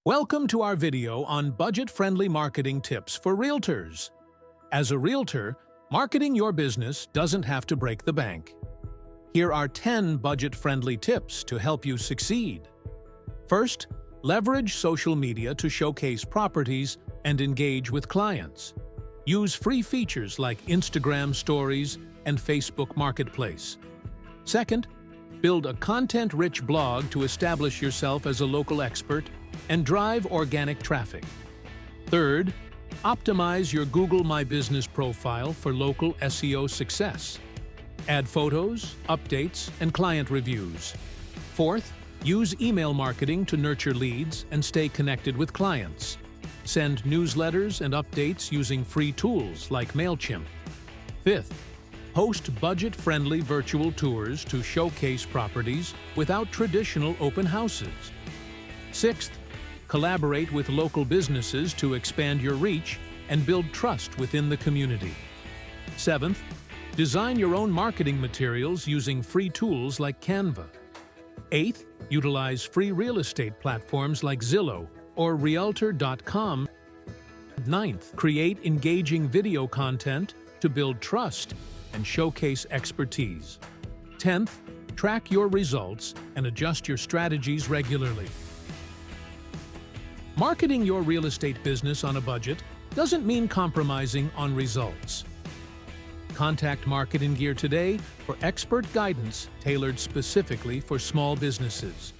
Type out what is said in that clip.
Welcome to our video on budget-friendly marketing tips for realtors. As a realtor, marketing your business doesn't have to break the bank. Here are 10 budget-friendly tips to help you succeed. First, leverage social media to showcase properties and engage with clients. Use free features like Instagram Stories and Facebook Marketplace. Second, build a content-rich blog to establish yourself as a local expert and drive organic traffic. Third, optimize your Google My Business profile for local SEO success. Add photos, updates, and client reviews. Fourth, use email marketing to nurture leads and stay connected with clients. Send newsletters and updates using free tools like MailChimp. Fifth, host budget-friendly virtual tours to showcase properties without traditional open houses. Sixth, collaborate with local businesses to expand your reach and build trust within the community. Seventh, design your own marketing materials using free tools like Canva. Eighth, utilize free real estate platforms like Zillow or Realtor.com. Ninth, create engaging video content to build trust and showcase expertise. 10th, track your results and adjust your strategies regularly. Marketing your real estate business on a budget doesn't mean compromising on results. Contact MarketinGear today for expert guidance tailored specifically for small businesses.